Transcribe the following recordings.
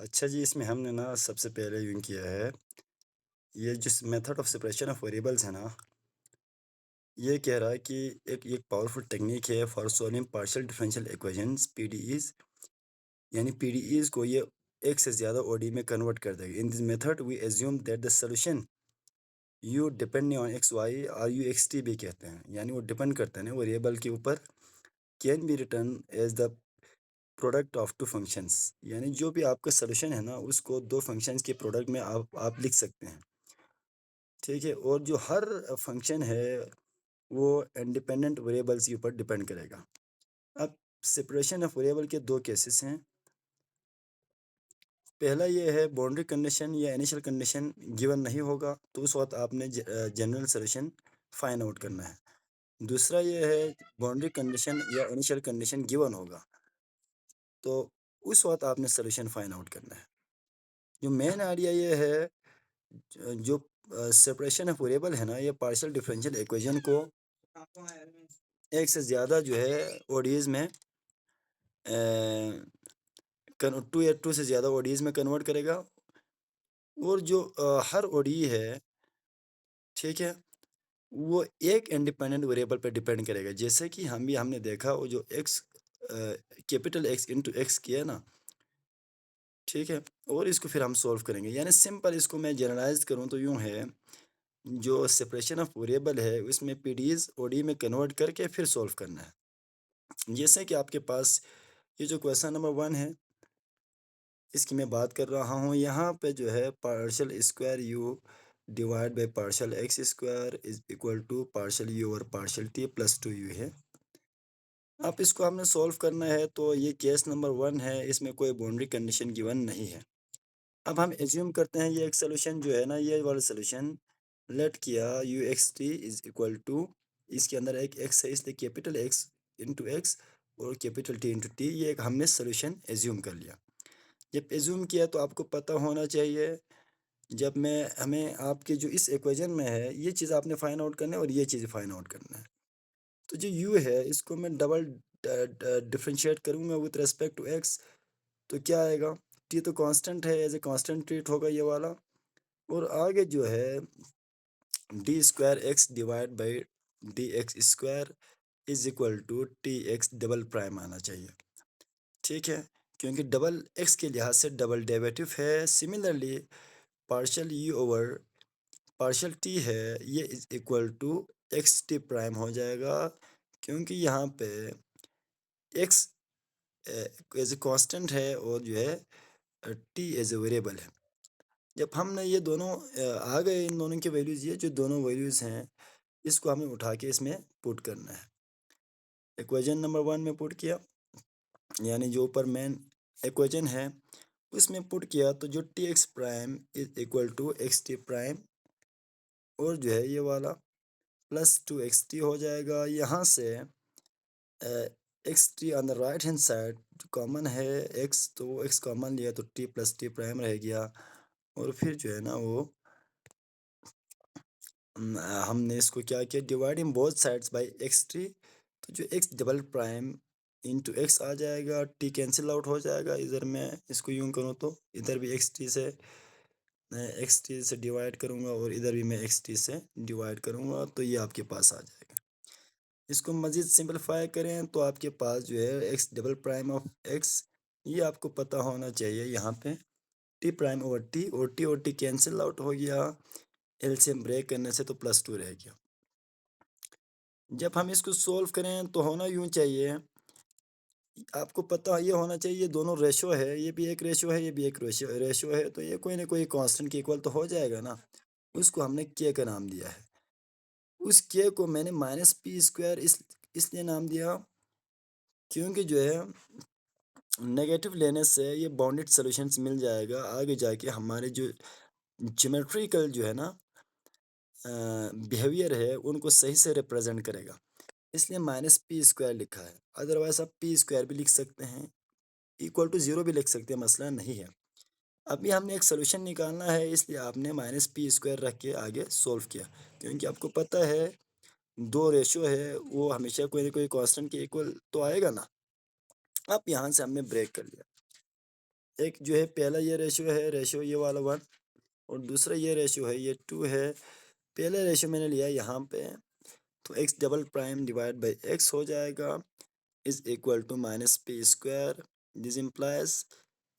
अच्छा जी, इसमें हमने ना सबसे पहले यूँ किया है, ये जिस method of separation of variables है ना, ये कह रहा है कि एक एक पावरफुल टेक्नीक है for solving partial differential equations PDEs, यानी पीडीईज़ को ये एक से ज़्यादा ओडी में कन्वर्ट कर देगा। In this method we assume that the solution u depending on x y और यू एक्स टी भी कहते हैं, यानी वो डिपेंड करता है ना वेरिएबल के ऊपर, can be written as the product of two functions, यानी जो भी आपका सॉल्यूशन है ना, उसको दो फंक्शंस के प्रोडक्ट में आप लिख सकते हैं। ठीक है, और जो हर फंक्शन है वो इंडिपेंडेंट वेरिएबल्स के ऊपर डिपेंड करेगा। अब सेपरेशन ऑफ वेरिएबल के दो केसेस हैं। पहला ये है बाउंड्री कंडीशन या इनिशियल कंडीशन गिवन नहीं होगा, तो उस वक्त आपने जनरल सॉल्यूशन फाइंड आउट करना है। दूसरा ये है बाउंड्री कंडीशन या इनिशियल कंडीशन गिवन होगा, तो उस वक्त आपने सॉल्यूशन फाइंड आउट करना है। जो मेन आइडिया ये है, जो सेपरेशन ऑफ वेरिएबल है ना, ये पार्शियल डिफरेंशियल इक्वेशन को एक से ज़्यादा जो है ओडीज में टू से ज़्यादा ओडीज में कन्वर्ट करेगा। और जो हर ओडी है, ठीक है, वो एक इंडिपेंडेंट वेरिएबल पे डिपेंड करेगा। जैसे कि हमने देखा, वो जो x capital x into x किया ना, ठीक है, और इसको फिर हम सॉल्व करेंगे। यानी सिंपल इसको मैं जनरलाइज करूँ तो यूँ है, जो सेपरेशन ऑफ वेरिएबल है उसमें पीडीज ओडी में कन्वर्ट करके फिर सॉल्व करना है। जैसे कि आपके पास ये जो क्वेश्चन नंबर 1 है, इसकी मैं बात कर रहा हूँ। यहाँ पे जो है partial square u divide by partial x square is equal to partial u और पार्शियल टी प्लस 2u है। अब इसको हमने सॉल्व करना है, तो ये केस नंबर 1 है, इसमें कोई बाउंड्री कंडीशन गिवन नहीं है। अब हम एज्यूम करते हैं ये एक सोल्यूशन जो है ना, ये वाला सोल्यूशन लेट किया u x t is equal to, इसके अंदर एक एक्स है इसलिए कैपिटल एक्स इंटू एक्स और कैपिटल टी इंटू टी, ये एक हमने सोल्यूशन एज्यूम कर लिया। जब एज्यूम किया तो आपको पता होना चाहिए, जब मैं हमें आपके जो इस इक्वेशन में है ये चीज़ आपने फाइंड आउट करना है और ये चीज़ फाइंड आउट करना है। तो जो यू है इसको मैं डबल डिफरेंशिएट करूँगा विथ रिस्पेक्ट टू एक्स, तो क्या आएगा, टी तो कांस्टेंट है, एज ए कांस्टेंट ट्रीट होगा ये वाला। और आगे जो है d square x divide by d x square is equal to t x double prime आना चाहिए। ठीक है, क्योंकि डबल एक्स के लिहाज से डबल डेरिवेटिव है। Similarly partial u over partial t है, ये is equal to x t prime हो जाएगा, क्योंकि यहाँ पे एक्स एज ए कांस्टेंट है और जो है टी एज ए वेरिएबल है। जब हमने ये दोनों आ गए, इन दोनों के वैल्यूज़, ये जो दोनों वैल्यूज़ हैं इसको हमें उठा के इसमें पुट करना है। इक्वेशन नंबर 1 में पुट किया, यानी जो ऊपर मेन इक्वेशन है उसमें पुट किया, तो जो t x prime is equal to x t prime और जो है ये वाला प्लस 2xt हो जाएगा। यहाँ से x T on the right hand side जो कॉमन है एक्स, तो वो एक्स कॉमन लिया तो टी प्लस टी प्राइम रह गया। और फिर जो है ना वो हमने इसको क्या किया, dividing both sides by X T, तो जो X double prime into X आ जाएगा, टी कैंसिल आउट हो जाएगा। इधर मैं इसको यूं करूँ तो इधर भी एक्स टी से डिवाइड करूँगा और इधर भी मैं एक्स टी से डिवाइड करूँगा, तो ये आपके पास आ जाएगा। इसको मज़ीद सिंपलीफाई करें तो आपके पास जो है x double prime of X, ये आपको पता होना चाहिए यहाँ पे T prime over T cancel out हो गया, एलसीएम ब्रेक करने से तो प्लस 2 रह गया। जब हम इसको सोल्व करें तो होना यूँ चाहिए, आपको पता ये होना चाहिए ये दोनों रेशो है, ये भी एक रेशो है, ये भी एक रेशो रेशो है, तो ये कोई ना कोई कांस्टेंट के इक्वल तो हो जाएगा ना। उसको हमने के का नाम दिया है। उस के को मैंने माइनस पी स्क्वायर इसलिए नाम दिया, क्योंकि जो है नेगेटिव लेने से ये बाउंडेड सॉल्यूशंस मिल जाएगा, आगे जाके हमारे जो ज्योमेट्रिकल जो है ना बिहेवियर है उनको सही से रिप्रेजेंट करेगा, इसलिए माइनस पी स्क्वायर लिखा है। अदरवाइज आप पी स्क्वायर भी लिख सकते हैं, इक्वल टू जीरो भी लिख सकते हैं, मसला नहीं है। अभी हमने एक सोल्यूशन निकालना है, इसलिए आपने माइनस पी स्क्वायर रख के आगे सोल्व किया, क्योंकि आपको पता है दो रेशो है वो हमेशा कोई ना कोई कांस्टेंट के इक्वल तो आएगा ना। अब यहाँ से हमने ब्रेक कर लिया, एक जो है पहला ये रेशियो ये वाला 1 और दूसरा ये रेशियो है ये 2 है। पहला रेशियो मैंने लिया यहाँ पे, तो x double prime divide by x हो जाएगा is equal to minus p square. This implies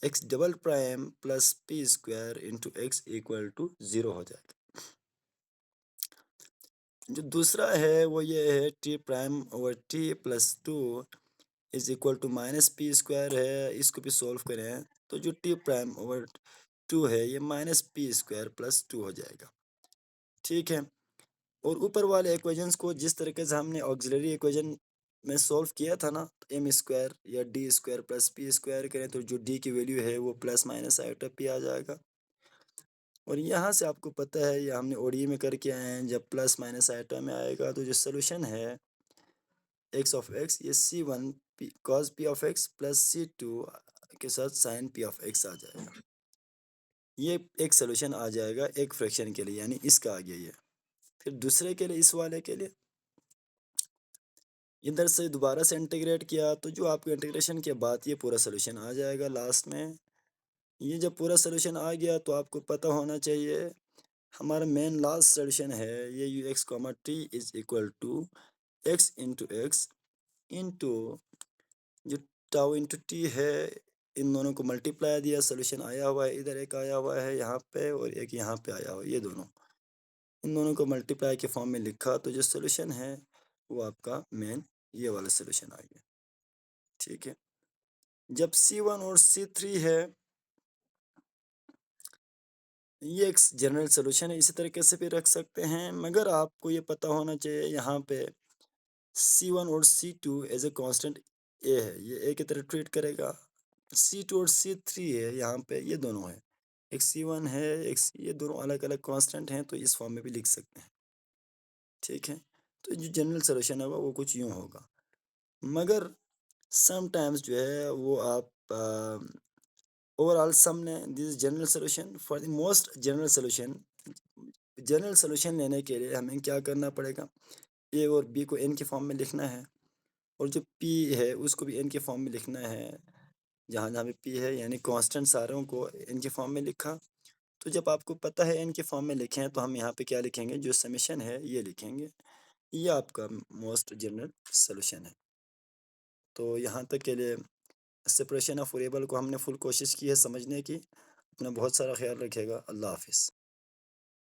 x double prime plus p square into x equal to 0 हो जाएगा। जो दूसरा है वो ये है t prime over t plus 2 is equal to minus p square है। इसको भी सॉल्व करें तो जो टी प्राइम ओवर 2 है ये माइनस पी स्क्वायर प्लस 2 हो जाएगा। ठीक है, और ऊपर वाले इक्वेशंस को जिस तरीके से हमने ऑक्सिलरी इक्वेशन में सॉल्व किया था ना, एम स्क्वायर या D square plus p square करें तो जो डी की वैल्यू है वो प्लस माइनस आयोटा पी आ जाएगा। और यहाँ से आपको पता है ये हमने ओडी में करके आए हैं, जब प्लस माइनस आयोटा में आएगा तो जो सोल्यूशन है एक्स ऑफ एक्स ये C one P cos P of X plus C two के साथ साइन पी ऑफ एक्स आ जाएगा। ये एक सोल्यूशन आ जाएगा एक फ्रैक्शन के लिए, यानी इसका आ गया ये। फिर दूसरे के लिए, इस वाले के लिए इधर से दोबारा से इंटीग्रेट किया तो जो आपको इंटीग्रेशन के बाद ये पूरा सोल्यूशन आ जाएगा लास्ट में। ये जब पूरा सोल्यूशन आ गया तो आपको पता होना चाहिए हमारा मेन लास्ट सोल्यूशन है ये u x comma t is equal to x into x into जो टाउ इंटू टी है, इन दोनों को मल्टीप्लाई दिया, सोल्यूशन आया हुआ है, इधर एक आया हुआ है यहाँ पे और एक यहाँ पे आया हुआ है, ये दोनों इन दोनों को मल्टीप्लाई के फॉर्म में लिखा तो जो सोल्यूशन है वो आपका मेन ये वाला सोल्यूशन आ गया। ठीक है, जब C1 और C3 है ये एक जनरल सोल्यूशन है, इसी तरीके से भी रख सकते हैं, मगर आपको ये पता होना चाहिए यहाँ पे C1 और C2 एज ए कांस्टेंट ए है, ये ए की तरह ट्रीट करेगा। C2 और C3 है यहाँ पे, ये दोनों है, एक C1 है एक ये दोनों अलग अलग कांस्टेंट हैं तो इस फॉर्म में भी लिख सकते हैं। ठीक है, तो जो जनरल सोल्यूशन होगा वो कुछ यूँ होगा, मगर समटाइम्स जो है वो आप ओवरऑल सम ने this general solution for the most general solution लेने के लिए हमें क्या करना पड़ेगा, ए और बी को एन के फॉर्म में लिखना है और जो पी है उसको भी एन के फॉर्म में लिखना है। जहाँ जहाँ पे पी है यानी कांस्टेंट सारों को एन के फॉर्म में लिखा, तो जब आपको पता है एन के फॉर्म में लिखें तो हम यहाँ पे क्या लिखेंगे, जो समेशन है ये लिखेंगे, ये आपका मोस्ट जनरल सोल्यूशन है। तो यहाँ तक के लिए सेपरेशन ऑफ वेरिएबल को हमने फुल कोशिश की है समझने की। अपना बहुत सारा ख्याल रखिएगा। अल्लाह हाफिज़।